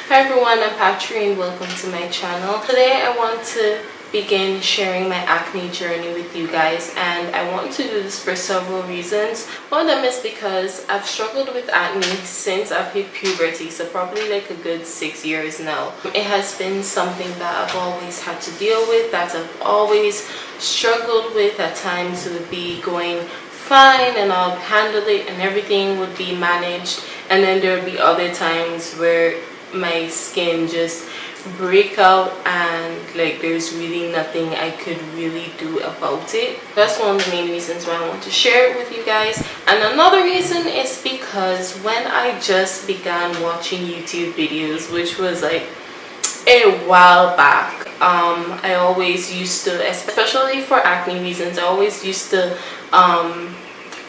Hi everyone, I'm Patri and welcome to my channel. Today I want to begin sharing my acne journey with you guys, and I want to do this for several reasons. One of them is because I've struggled with acne since I've hit puberty, so probably like a good 6 years now. It has been something that I've always had to deal with, that I've always struggled with. At times it would be going fine and I'll handle it and everything would be managed, and then there would be other times where my skin just break out and like there's really nothing I could really do about it. That's one of the main reasons why I want to share it with you guys. And another reason is because when I just began watching YouTube videos, which was like a while back, I always used to, especially for acne reasons, I always used to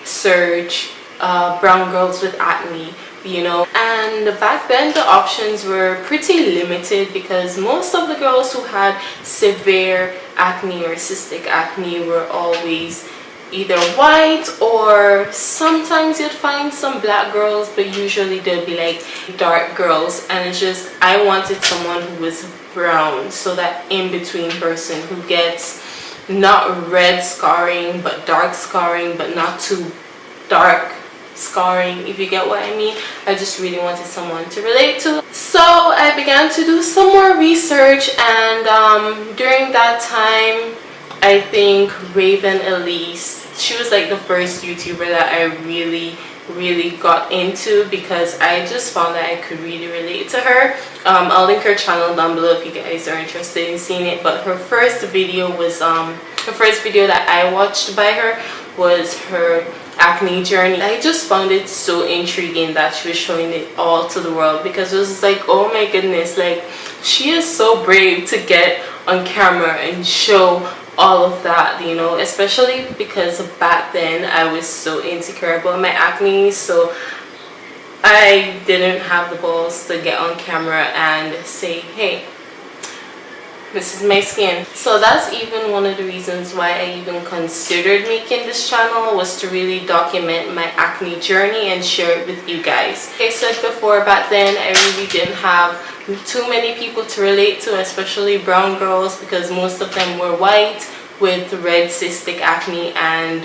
search brown girls with acne, you know, and back then the options were pretty limited because most of the girls who had severe acne or cystic acne were always either white, or sometimes you'd find some black girls, but usually they'll be like dark girls. And it's just, I wanted someone who was brown, so that in between person who gets not red scarring but dark scarring, but not too dark scarring, if you get what I mean. I just really wanted someone to relate to. So I began to do some more research, and during that time I think Raven Elise, she was like the first YouTuber that I really got into because I just found that I could really relate to her. I'll link her channel down below if you guys are interested in seeing it. But her first video was the first video that I watched by her was her acne journey. I just found it so intriguing that she was showing it all to the world, because it was like, oh my goodness, like she is so brave to get on camera and show all of that, you know, especially because back then I was so insecure about my acne, so I didn't have the balls to get on camera and say, hey, this is my skin. So that's even one of the reasons why I even considered making this channel, was to really document my acne journey and share it with you guys. Like I said before, back then I really didn't have too many people to relate to, especially brown girls, because most of them were white with red cystic acne, and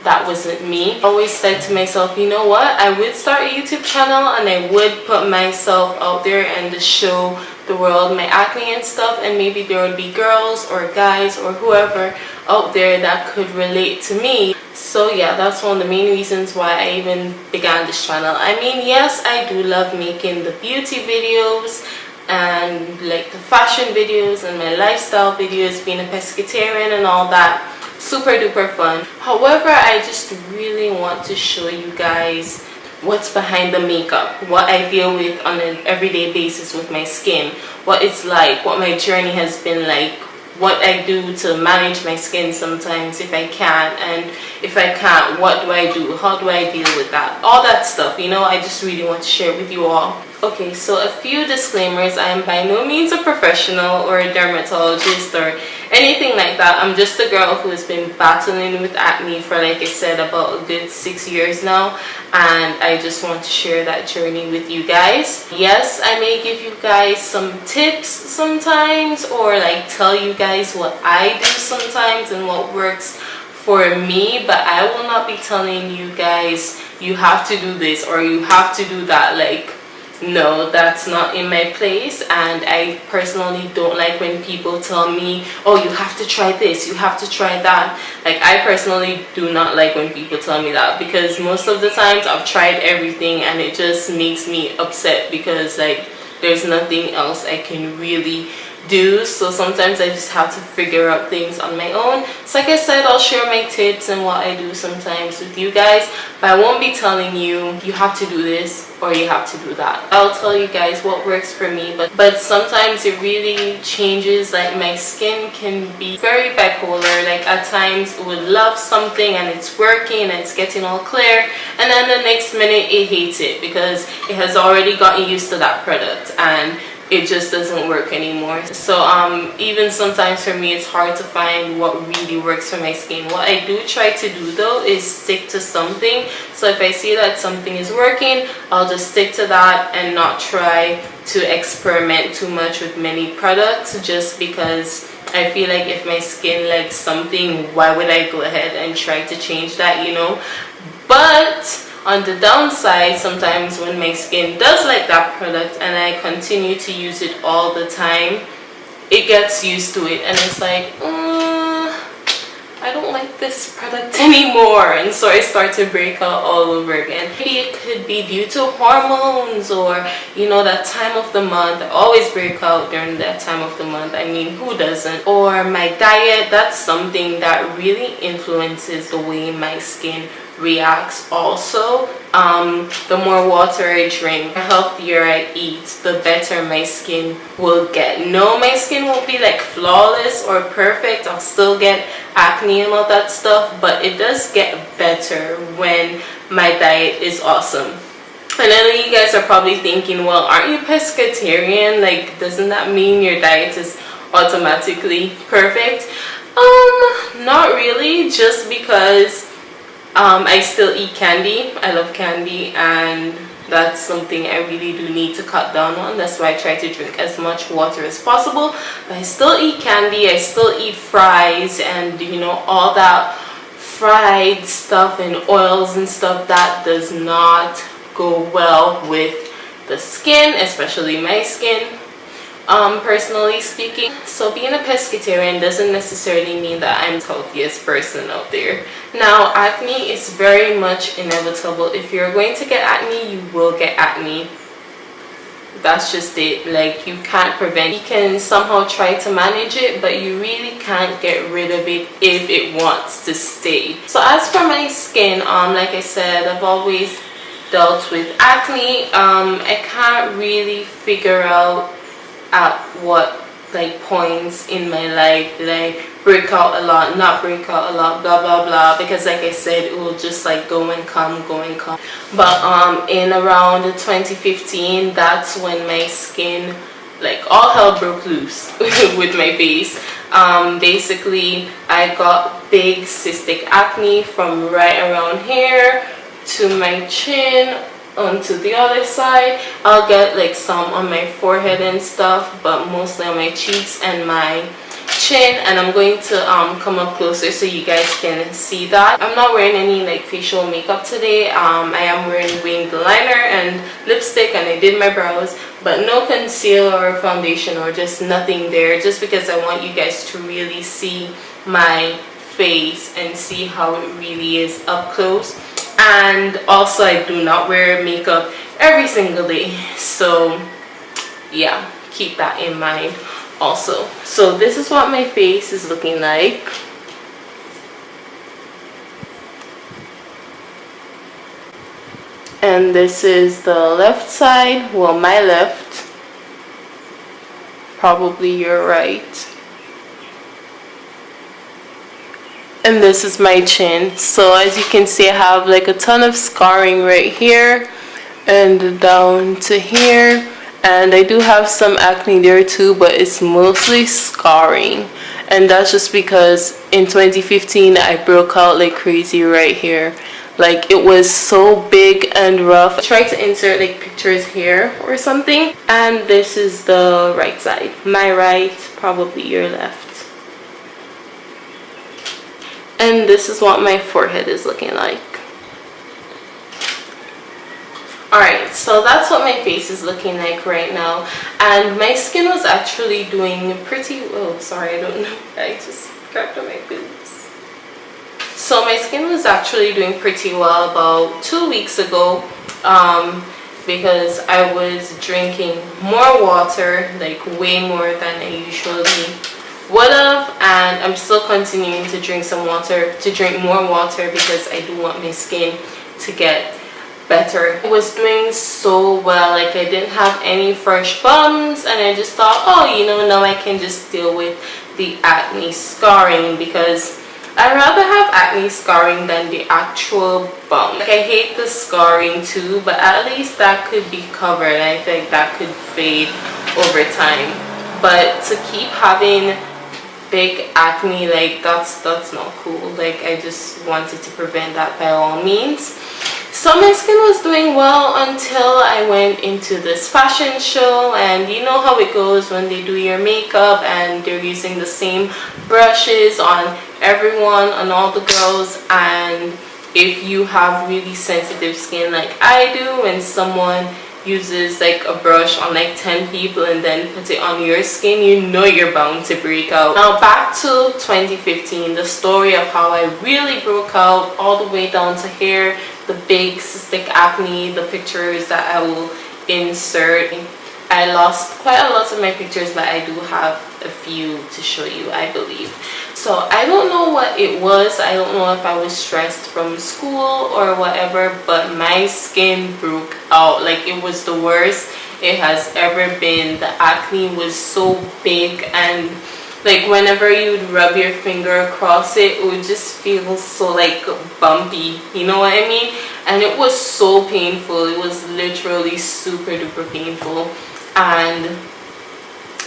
that wasn't me. I always said to myself, you know what, I would start a YouTube channel and I would put myself out there and show the world my acne and stuff, and maybe there would be girls or guys or whoever out there that could relate to me. So yeah, that's one of the main reasons why I even began this channel. I mean, yes, I do love making the beauty videos and like the fashion videos and my lifestyle videos, being a pescatarian and all that. Super duper fun. However, I just really want to show you guys what's behind the makeup, what I deal with on an everyday basis with my skin, what it's like, what my journey has been like, what I do to manage my skin sometimes if I can, and if I can't, what do I do, how do I deal with that, all that stuff, you know. I just really want to share with you all. Okay, so a few disclaimers. I am by no means a professional or a dermatologist or anything like that. I'm just a girl who has been battling with acne for, like I said, about a good 6 years now, and I just want to share that journey with you guys. Yes, I may give you guys some tips sometimes, or like tell you guys what I do sometimes and what works for me, but I will not be telling you guys you have to do this or you have to do that. Like, no, that's not in my place. And I personally don't like when people tell me, oh, you have to try this, you have to try that. Like, I personally do not like when people tell me that, because most of the times I've tried everything and it just makes me upset, because like there's nothing else I can really do. So sometimes I just have to figure out things on my own. So like I said, I'll share my tips and what I do sometimes with you guys, but I won't be telling you you have to do this or you have to do that. I'll tell you guys what works for me, but sometimes it really changes. Like, my skin can be very bipolar. Like, at times it would love something and it's working and it's getting all clear, and then the next minute it hates it because it has already gotten used to that product, and it just doesn't work anymore. So even sometimes for me it's hard to find what really works for my skin. What I do try to do though is stick to something. So if I see that something is working, I'll just stick to that and not try to experiment too much with many products, just because I feel like if my skin likes something, why would I go ahead and try to change that, you know? But on the downside, sometimes when my skin does like that product and I continue to use it all the time, it gets used to it and it's like, I don't like this product anymore, and so I start to break out all over again. Maybe it could be due to hormones, or you know, that time of the month. I always break out during that time of the month. I mean, who doesn't? Or my diet. That's something that really influences the way my skin reacts also. The more water I drink, the healthier I eat, the better my skin will get. No, my skin won't be like flawless or perfect. I'll still get acne and all that stuff, but it does get better when my diet is awesome. And I know you guys are probably thinking, well, aren't you pescatarian? Like, doesn't that mean your diet is automatically perfect? Not really, just because I still eat candy. I love candy, and that's something I really do need to cut down on. That's why I try to drink as much water as possible. But I still eat candy, I still eat fries, and you know, all that fried stuff and oils and stuff that does not go well with the skin, especially my skin. Personally speaking. So being a pescatarian doesn't necessarily mean that I'm the healthiest person out there. Now, acne is very much inevitable. If you're going to get acne, you will get acne. That's just it. Like, you can't prevent it. You can somehow try to manage it, but you really can't get rid of it if it wants to stay. So as for my skin, like I said, I've always dealt with acne. I can't really figure out at what like points in my life did I break out a lot, not break out a lot, blah blah blah, because like I said, it will just like go and come, go and come. But in around 2015, that's when my skin, like, all hell broke loose with my face. Basically I got big cystic acne from right around here to my chin, onto the other side. I'll get like some on my forehead and stuff, but mostly on my cheeks and my chin. And I'm going to come up closer so you guys can see that. I'm not wearing any like facial makeup today. I am wearing winged liner and lipstick, and I did my brows, but no concealer or foundation or just nothing there, just because I want you guys to really see my face and see how it really is up close. And also, I do not wear makeup every single day, so yeah, keep that in mind also. So this is what my face is looking like. And this is the left side. Well, my left, probably your right. And this is my chin. So as you can see, I have like a ton of scarring right here and down to here, and I do have some acne there too, but it's mostly scarring. And that's just because in 2015 I broke out like crazy right here. Like, it was so big and rough. I tried to insert like pictures here or something. And this is the right side. My right, probably your left. And this is what my forehead is looking like. Alright, so that's what my face is looking like right now. And my skin was actually doing pretty well. Sorry, I don't know. I just cracked on my boobs. So my skin was actually doing pretty well about 2 weeks ago. Because I was drinking more water, like way more than I usually would have, and I'm still continuing to drink more water because I do want my skin to get better. I was doing so well, like I didn't have any fresh bumps, and I just thought, oh, you know, now I can just deal with the acne scarring, because I'd rather have acne scarring than the actual bump. Like, I hate the scarring too, but at least that could be covered. I think that could fade over time. But to keep having big acne, like that's not cool. Like I just wanted to prevent that by all means. So my skin was doing well until I went into this fashion show, and you know how it goes when they do your makeup and they're using the same brushes on everyone, on all the girls. And if you have really sensitive skin like I do, when someone uses like a brush on like 10 people and then puts it on your skin, you know you're bound to break out. Now back to 2015, the story of how I really broke out, all the way down to hair, the big cystic acne, the pictures that I will insert. I lost quite a lot of my pictures, but I do have a few to show you, I believe. So I don't know what it was. I don't know if I was stressed from school or whatever, but my skin broke out. Like it was the worst it has ever been. The acne was so big, and like whenever you'd rub your finger across it, it would just feel so like bumpy, you know what I mean? And it was so painful. It was literally super duper painful. And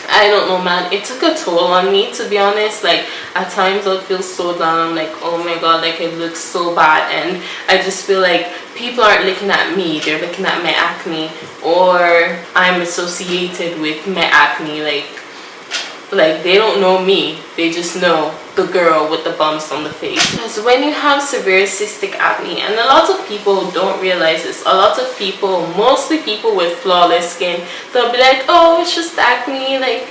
I don't know, man, it took a toll on me, to be honest. Like at times I'll feel so down. I'm like, oh my god, like it looks so bad, and I just feel like people aren't looking at me, they're looking at my acne, or I'm associated with my acne. Like they don't know me, they just know the girl with the bumps on the face. Because when you have severe cystic acne, and a lot of people don't realize this, a lot of people, mostly people with flawless skin, they'll be like, oh, it's just acne, like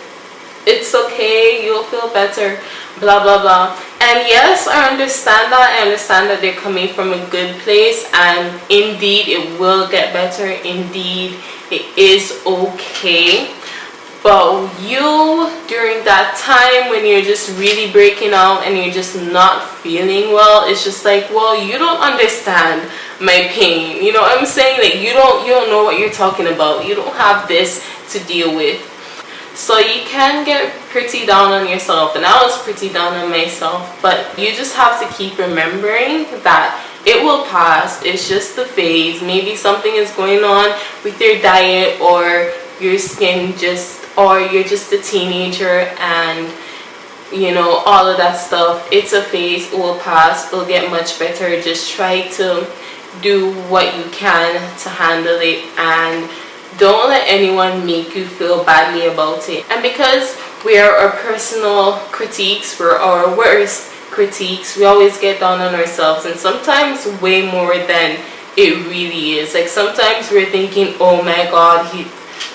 it's okay, you'll feel better, blah blah blah. And yes, I understand that. I understand that they're coming from a good place, and indeed it will get better, indeed it is okay. But you, during that time when you're just really breaking out and you're just not feeling well, it's just like, well, you don't understand my pain. You know what I'm saying? Like you don't know what you're talking about. You don't have this to deal with. So you can get pretty down on yourself, and I was pretty down on myself, but you just have to keep remembering that it will pass. It's just the phase. Maybe something is going on with your diet, or your skin or you're just a teenager, and you know, all of that stuff. It's a phase. It will pass. It'll get much better. Just try to do what you can to handle it, and don't let anyone make you feel badly about it. And because we are our personal critiques, we're our worst critiques, we always get down on ourselves, and sometimes way more than it really is. Like sometimes we're thinking, oh my god,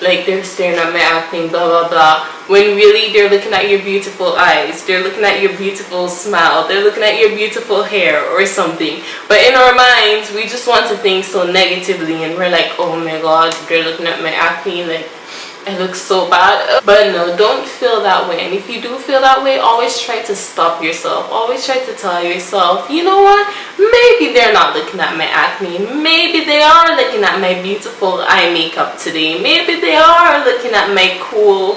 like they're staring at my acne, blah blah blah, when really they're looking at your beautiful eyes, they're looking at your beautiful smile, they're looking at your beautiful hair or something. But in our minds, we just want to think so negatively, and we're like, oh my god, they're looking at my acne, like I look so bad. But no, don't feel that way. And if you do feel that way, always try to stop yourself. Always try to tell yourself, you know what, maybe they're not looking at my acne, maybe they are looking at my beautiful eye makeup today, maybe they are looking at my cool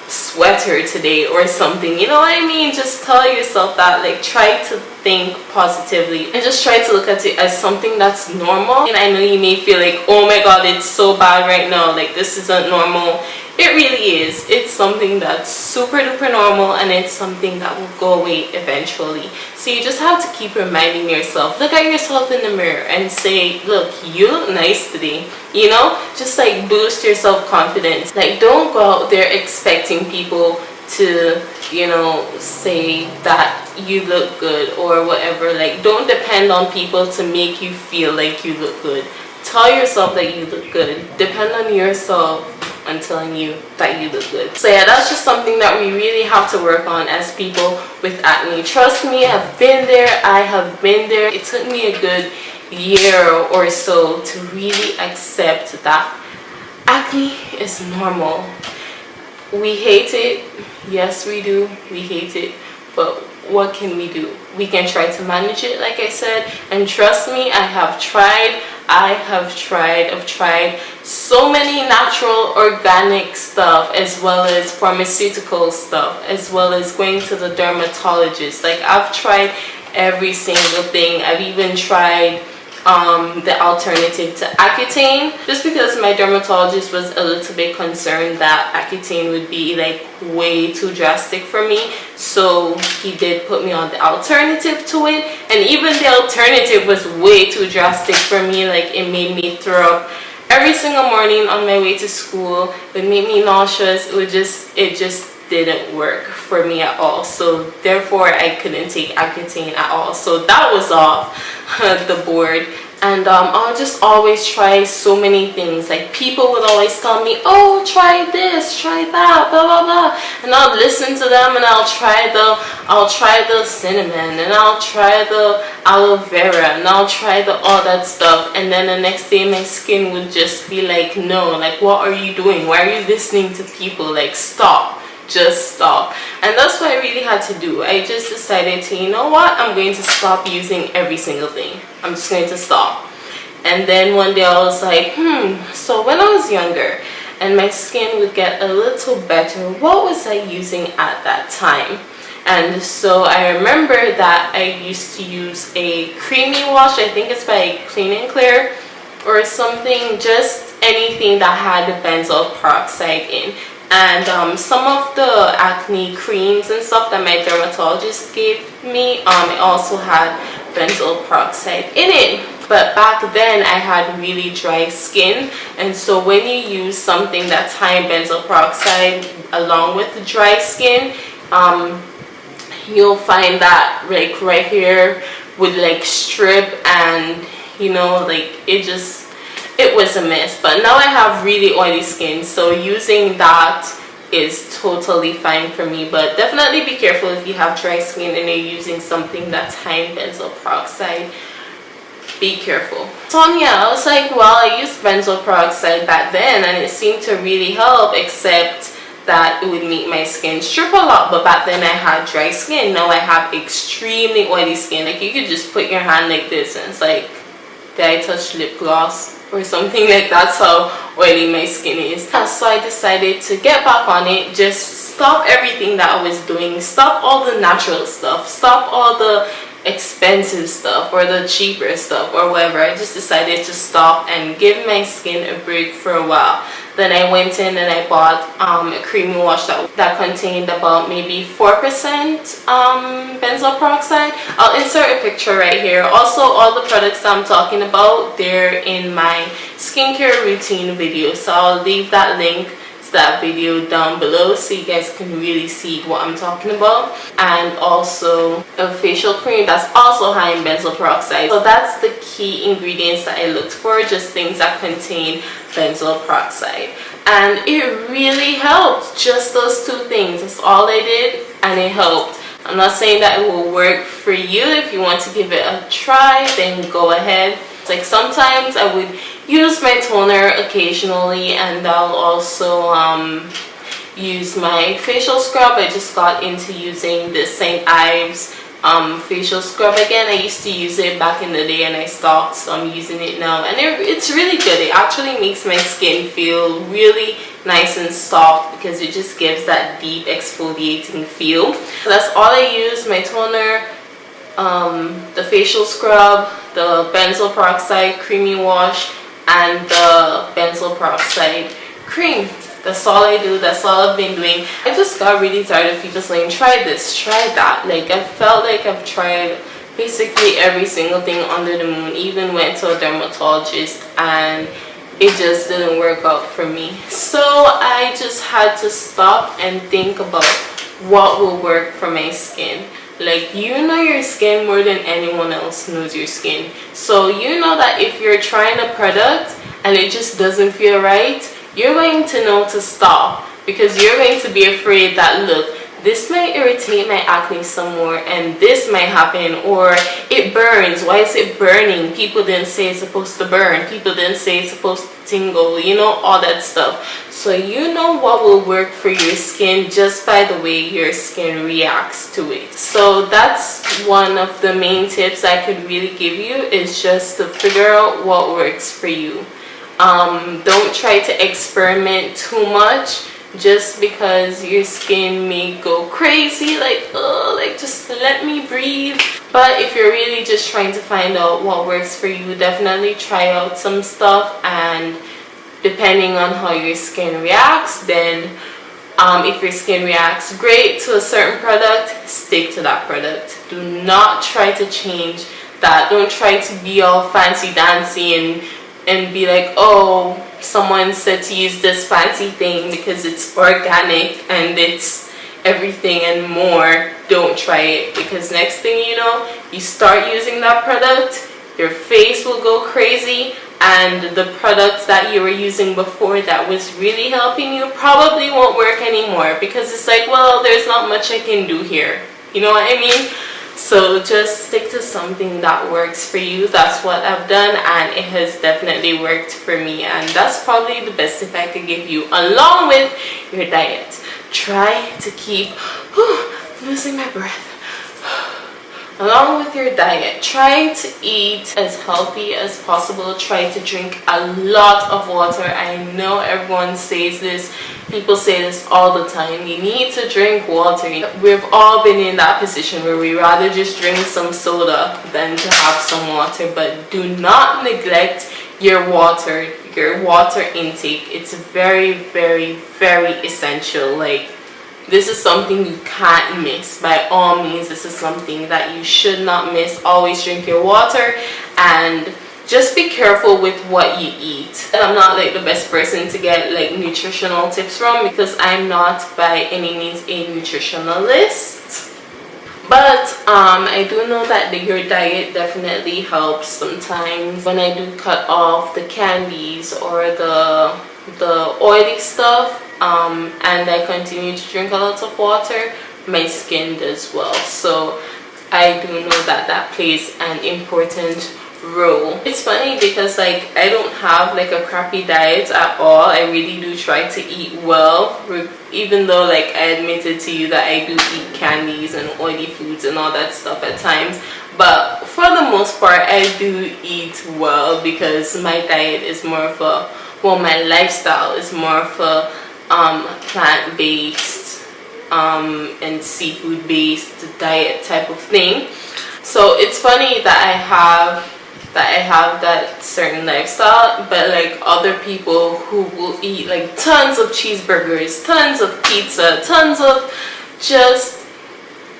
sweater today or something. You know what I mean? Just tell yourself that. Like try to think positively, and just try to look at it as something that's normal. And I know you may feel like, oh my god, it's so bad right now, like this isn't normal. It really is. It's something that's super duper normal, and it's something that will go away eventually. So you just have to keep reminding yourself, look at yourself in the mirror and say, look, you look nice today. You know, just like boost your self-confidence. Like don't go out there expecting people to, you know, say that you look good or whatever. Like don't depend on people to make you feel like you look good. Tell yourself that you look good. Depend on yourself on telling you that you look good. So yeah, that's just something that we really have to work on as people with acne. Trust me, I've been there. I have been there. It took me a good year or so to really accept that acne is normal. We hate it. Yes, we do. We hate it. But what can we do? We can try to manage it, like I said. And trust me, I have tried. I've tried so many natural organic stuff, as well as pharmaceutical stuff, as well as going to the dermatologist. Like I've tried every single thing. I've even tried the alternative to Accutane, just because my dermatologist was a little bit concerned that Accutane would be like way too drastic for me. So he did put me on the alternative to it, and even the alternative was way too drastic for me. Like, it made me throw up every single morning on my way to school. It made me nauseous. It just didn't work for me at all. So therefore I couldn't take Accutane at all. So that was off the board. And I'll just always try so many things. Like, people would always tell me, oh, try this, try that, blah blah blah, and I'll listen to them, and I'll try the cinnamon, and I'll try the aloe vera, and I'll try all that stuff, and then the next day my skin would just be like, no, like, what are you doing? Why are you listening to people? Like, stop. Just stop. And that's what I really had to do. I just decided to, you know what, I'm going to stop using every single thing. I'm just going to stop. And then one day I was like, so when I was younger and my skin would get a little better, what was I using at that time? And so I remember that I used to use a creamy wash. I think it's by Clean & Clear or something, just anything that had benzoyl peroxide in. And some of the acne creams and stuff that my dermatologist gave me, it also had benzoyl peroxide in it. But back then I had really dry skin, and so when you use something that's high in benzoyl peroxide along with the dry skin, you'll find that like right here would like strip, and you know, like it was a mess. But now I have really oily skin, so using that is totally fine for me. But definitely be careful if you have dry skin and you're using something that's high in benzoyl peroxide. Be careful. So yeah, I was like, well, I used benzoyl peroxide back then and it seemed to really help, except that it would make my skin strip a lot. But back then I had dry skin. Now I have extremely oily skin. Like, you could just put your hand like this and it's like, did I touch lip gloss or something? Like, that's how oily my skin is. So I decided to get back on it, just stop everything that I was doing, stop all the natural stuff, stop all the expensive stuff or the cheaper stuff or whatever. I just decided to stop and give my skin a break for a while. Then I went in and I bought a creamy wash that contained about maybe 4% benzoyl peroxide. I'll insert a picture right here. Also, all the products I'm talking about, they're in my skincare routine video, so I'll leave that link to that video down below so you guys can really see what I'm talking about. And also a facial cream that's also high in benzoyl peroxide. So that's the key ingredients that I looked for, just things that contain benzoyl peroxide, and it really helped. Just those two things, that's all I did, and it helped. I'm not saying that it will work for you. If you want to give it a try, then go ahead. Like, sometimes I would use my toner occasionally, and I'll also use my facial scrub. I just got into using the St. Ives facial scrub again. I used to use it back in the day and I stopped, so I'm using it now, and it's really good. It actually makes my skin feel really nice and soft because it just gives that deep exfoliating feel. So that's all I use: my toner, the facial scrub, the benzoyl peroxide creamy wash, and the benzoyl peroxide cream. That's all I do. That's all I've been doing. I just got really tired of people saying, try this, try that. Like, I felt like I've tried basically every single thing under the moon. Even went to a dermatologist and it just didn't work out for me. So I just had to stop and think about what will work for my skin. Like, you know your skin more than anyone else knows your skin. So you know that if you're trying a product and it just doesn't feel right, you're going to know to stop, because you're going to be afraid that, look, this might irritate my acne some more, and this might happen, or it burns. Why is it burning? People didn't say it's supposed to burn. People didn't say it's supposed to tingle, you know, all that stuff. So you know what will work for your skin just by the way your skin reacts to it. So that's one of the main tips I could really give you, is just to figure out what works for you. Don't try to experiment too much just because your skin may go crazy, like, oh, like, just let me breathe. But if you're really just trying to find out what works for you, definitely try out some stuff, and depending on how your skin reacts, then if your skin reacts great to a certain product, stick to that product. Do not try to change that. Don't try to be all fancy dancy and be like, oh, someone said to use this fancy thing because it's organic and it's everything and more. Don't try it, because next thing you know, you start using that product, your face will go crazy, and the products that you were using before that was really helping you probably won't work anymore, because it's like, well, there's not much I can do here. You know what I mean? So just stick to something that works for you. That's what I've done, and it has definitely worked for me, and that's probably the best tip I could give you, along with your diet. Try to keep losing my breath. Along with your diet, try to eat as healthy as possible. Try to drink a lot of water. I know everyone says this. People say this all the time. You need to drink water. We've all been in that position where we rather just drink some soda than to have some water. But do not neglect your water intake. It's very, very, very essential. Like, this is something you can't miss. By all means, this is something that you should not miss. Always drink your water, and just be careful with what you eat. And I'm not like the best person to get like nutritional tips from, because I'm not by any means a nutritionalist. But I do know that your diet definitely helps sometimes. When I do cut off the candies or the oily stuff, and I continue to drink a lot of water, my skin does well. So I do know that that plays an important role. It's funny because like I don't have like a crappy diet at all. I really do try to eat well, even though like I admitted to you that I do eat candies and oily foods and all that stuff at times. But for the most part, I do eat well, because my diet is more of a, well, my lifestyle is more of a plant-based and seafood-based diet type of thing. So it's funny that I have that certain lifestyle, but like other people who will eat like tons of cheeseburgers, tons of pizza, tons of just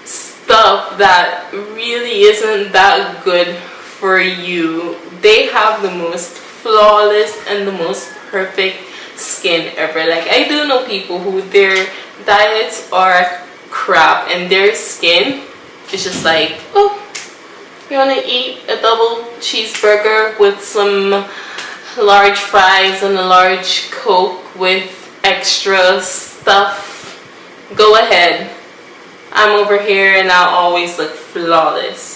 stuff that really isn't that good for you, they have the most flawless and the most perfect skin ever. Like, I do know people who their diets are crap and their skin is just like, oh, you want to eat a double cheeseburger with some large fries and a large Coke with extra stuff? Go ahead. I'm over here and I'll always look flawless.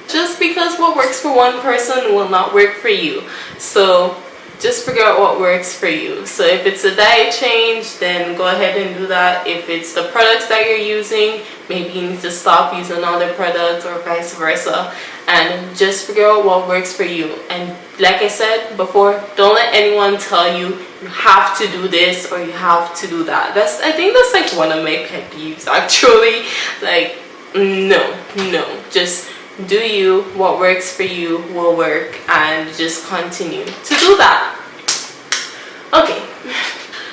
Just because what works for one person will not work for you. So just figure out what works for you. So if it's a diet change, then go ahead and do that. If it's the products that you're using, maybe you need to stop using another product, or vice versa. And just figure out what works for you. And like I said before, don't let anyone tell you you have to do this or you have to do that. I think that's like one of my pet peeves actually. Like, no, just do you. What works for you will work, and just continue to do that. Okay,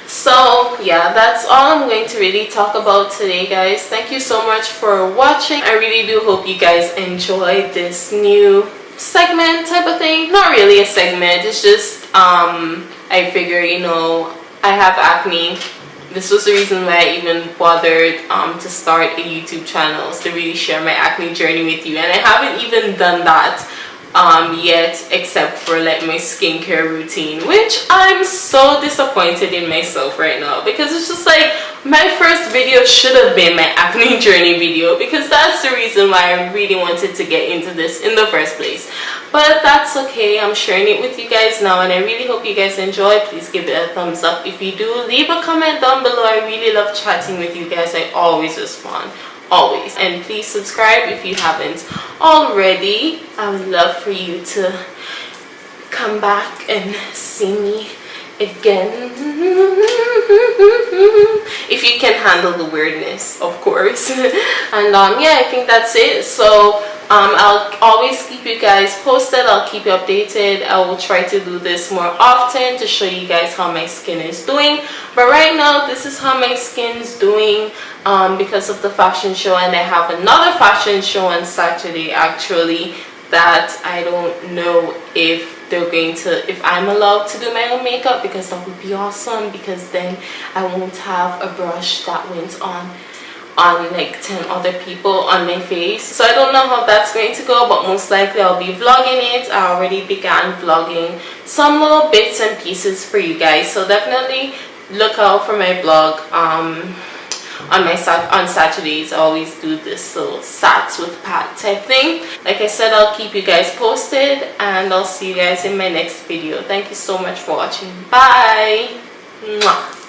so yeah, that's all I'm going to really talk about today, guys. Thank you so much for watching. I really do hope you guys enjoyed this new segment type of thing. Not really a segment, it's just I figure, you know, I have acne. This was the reason why I even bothered to start a YouTube channel, to really share my acne journey with you. And I haven't even done that yet, except for like my skincare routine, which I'm so disappointed in myself right now, because it's just like my first video should have been my acne journey video, because that's the reason why I really wanted to get into this in the first place. But that's okay, I'm sharing it with you guys now, and I really hope you guys enjoy. Please give it a thumbs up. If you do, leave a comment down below. I really love chatting with you guys. I always respond, always. And please subscribe if you haven't already. I would love for you to come back and see me again. If you can handle the weirdness, of course. And yeah, I think that's it. So I'll always keep you guys posted. I'll keep you updated. I will try to do this more often to show you guys how my skin is doing. But right now, this is how my skin's doing because of the fashion show. And I have another fashion show on Saturday actually that I don't know if they're going to, if I'm allowed to do my own makeup, because that would be awesome, because then I won't have a brush that went on like 10 other people on my face. So I don't know how that's going to go, but most likely I'll be vlogging it. I already began vlogging some little bits and pieces for you guys, so definitely look out for my vlog. On Saturdays I always do this little Sats with Pat type thing. Like I said, I'll keep you guys posted, and I'll see you guys in my next video. Thank you so much for watching. Bye. Mwah.